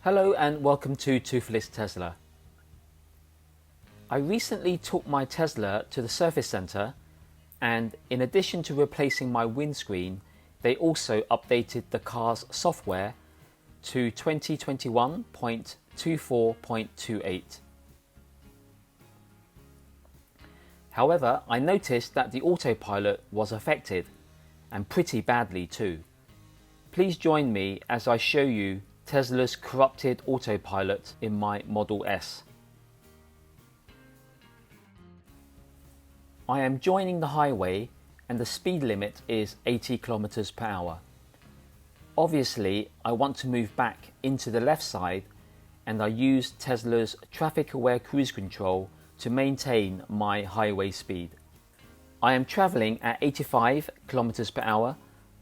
Hello and welcome to Toothless Tesla. I recently took my Tesla to the service center, and in addition to replacing my windscreen, they also updated the car's software to 2021.24.28. However, I noticed that the autopilot was affected, and pretty badly too. Please join me as I show you Tesla's corrupted autopilot in my Model S. I am joining the highway and the speed limit is 80 kilometers per hour. Obviously, I want to move back into the left side, and I use Tesla's traffic aware cruise control to maintain my highway speed. I am traveling at 85 kilometers per hour,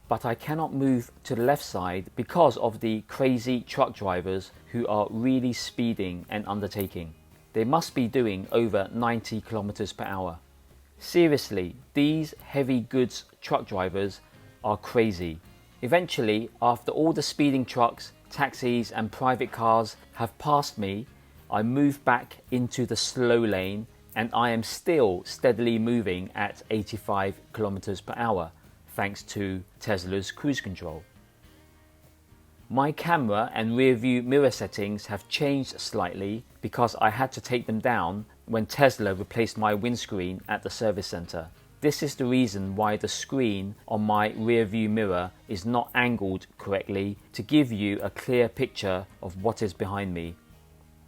but I cannot move to the left side because of the crazy truck drivers who are really speeding and undertaking. They must be doing over 90 kilometers per hour. Seriously, these heavy goods truck drivers are crazy. Eventually, after all the speeding trucks, taxis and private cars have passed me, I move back into the slow lane, and I am still steadily moving at 85 kilometers per hour thanks to Tesla's cruise control. My camera and rear view mirror settings have changed slightly because I had to take them down when Tesla replaced my windscreen at the service center. This is the reason why the screen on my rear view mirror is not angled correctly to give you a clear picture of what is behind me.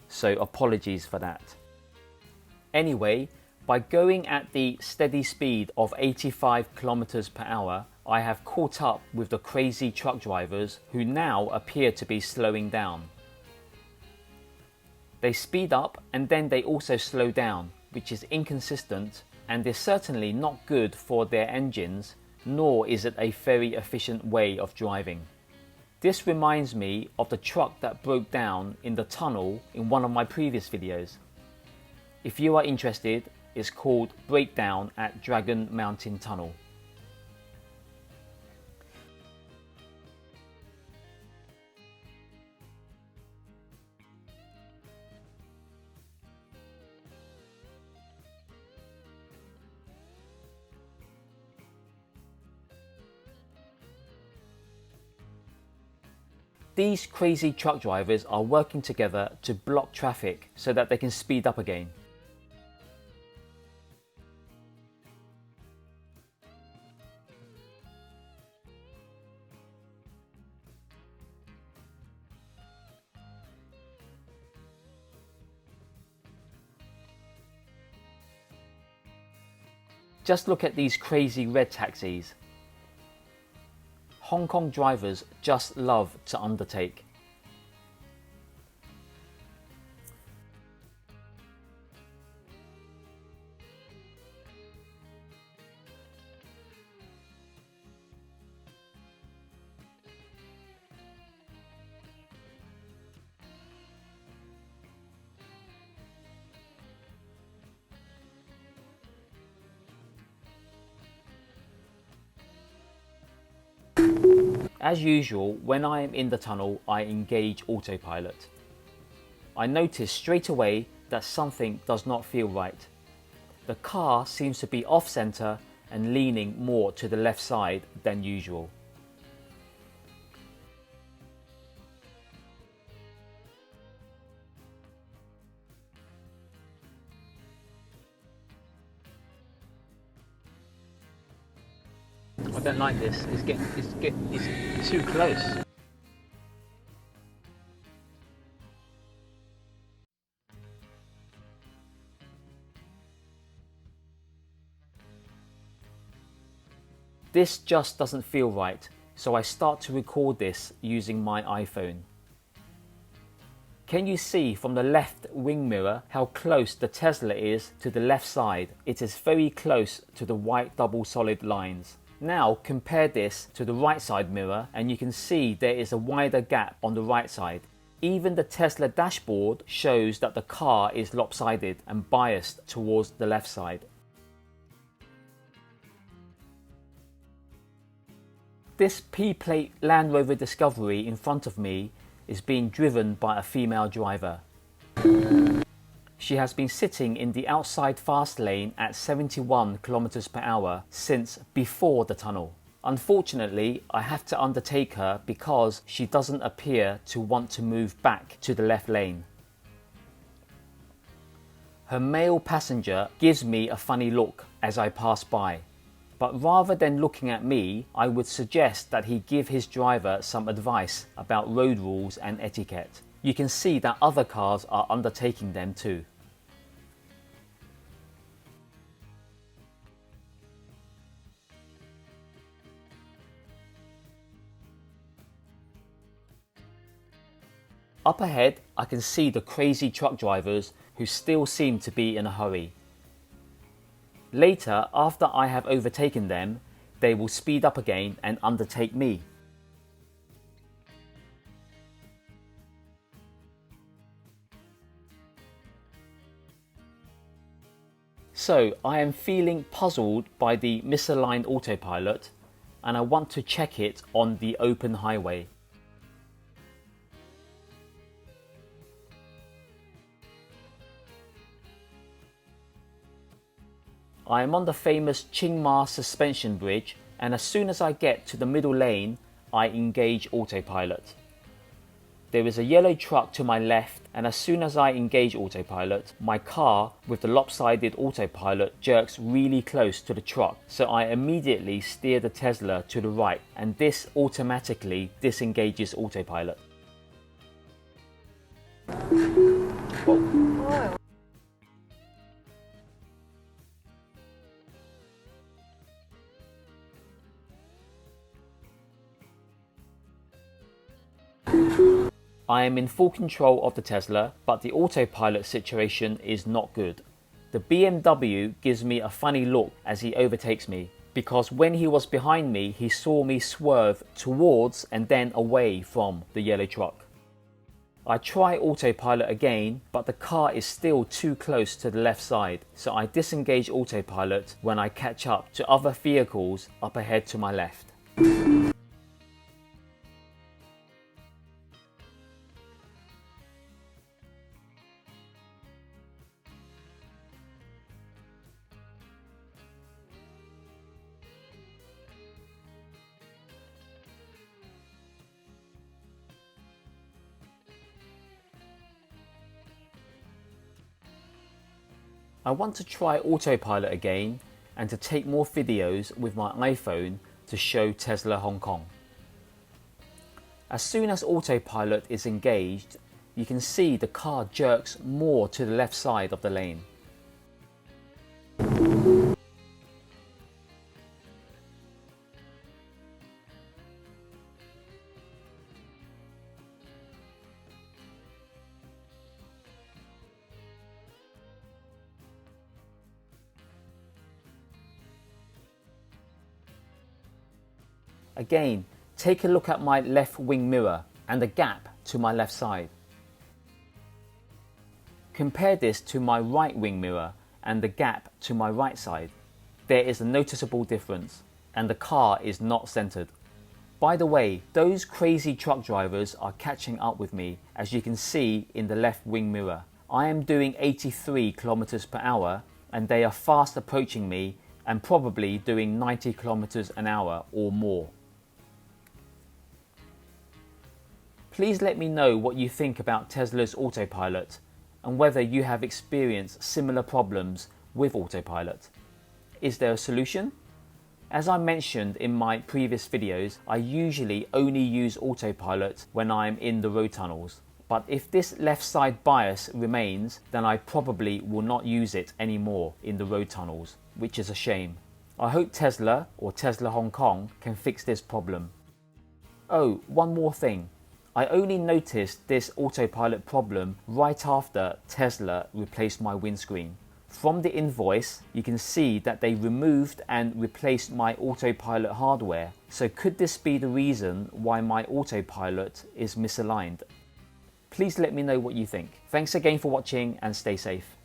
So apologies for that. Anyway, by going at the steady speed of 85 kilometers per hour, I have caught up with the crazy truck drivers who now appear to be slowing down. They speed up and then they also slow down, which is inconsistent and is certainly not good for their engines, nor is it a very efficient way of driving. This reminds me of the truck that broke down in the tunnel in one of my previous videos. If you are interested, it's called Breakdown at Dragon Mountain Tunnel. These crazy truck drivers are working together to block traffic so that they can speed up again. Just look at these crazy red taxis. Hong Kong drivers just love to undertake. As usual, when I am in the tunnel, I engage autopilot. I notice straight away that something does not feel right. The car seems to be off-center and leaning more to the left side than usual. I don't like this. It's too close. This just doesn't feel right, so I start to record this using my iPhone. Can you see from the left wing mirror how close the Tesla is to the left side? It is very close to the white double solid lines. Now compare this to the right side mirror and you can see there is a wider gap on the right side. Even the Tesla dashboard shows that the car is lopsided and biased towards the left side. This P-plate Land Rover Discovery in front of me is being driven by a female driver. She has been sitting in the outside fast lane at 71 km per hour since before the tunnel. Unfortunately, I have to undertake her because she doesn't appear to want to move back to the left lane. Her male passenger gives me a funny look as I pass by, but rather than looking at me, I would suggest that he give his driver some advice about road rules and etiquette. You can see that other cars are undertaking them too. Up ahead, I can see the crazy truck drivers who still seem to be in a hurry. Later, after I have overtaken them, they will speed up again and undertake me. So I am feeling puzzled by the misaligned autopilot, and I want to check it on the open highway. I am on the famous Chiang Mai suspension bridge, and as soon as I get to the middle lane, I engage autopilot. There is a yellow truck to my left, and as soon as I engage autopilot, my car with the lopsided autopilot jerks really close to the truck, so I immediately steer the Tesla to the right, and this automatically disengages autopilot. Whoa. I am in full control of the Tesla, but the autopilot situation is not good. The BMW gives me a funny look as he overtakes me, because when he was behind me, he saw me swerve towards and then away from the yellow truck. I try autopilot again, but the car is still too close to the left side, so I disengage autopilot when I catch up to other vehicles up ahead to my left. I want to try autopilot again and to take more videos with my iPhone to show Tesla Hong Kong. As soon as autopilot is engaged, you can see the car jerks more to the left side of the lane. Again, take a look at my left wing mirror and the gap to my left side. Compare this to my right wing mirror and the gap to my right side. There is a noticeable difference, and the car is not centered. By the way, those crazy truck drivers are catching up with me, as you can see in the left wing mirror. I am doing 83 km per hour and they are fast approaching me and probably doing 90 km an hour or more. Please let me know what you think about Tesla's autopilot and whether you have experienced similar problems with autopilot. Is there a solution? As I mentioned in my previous videos, I usually only use autopilot when I'm in the road tunnels. But if this left side bias remains, then I probably will not use it anymore in the road tunnels, which is a shame. I hope Tesla or Tesla Hong Kong can fix this problem. Oh, one more thing. I only noticed this autopilot problem right after Tesla replaced my windscreen. From the invoice, you can see that they removed and replaced my autopilot hardware. So could this be the reason why my autopilot is misaligned? Please let me know what you think. Thanks again for watching and stay safe.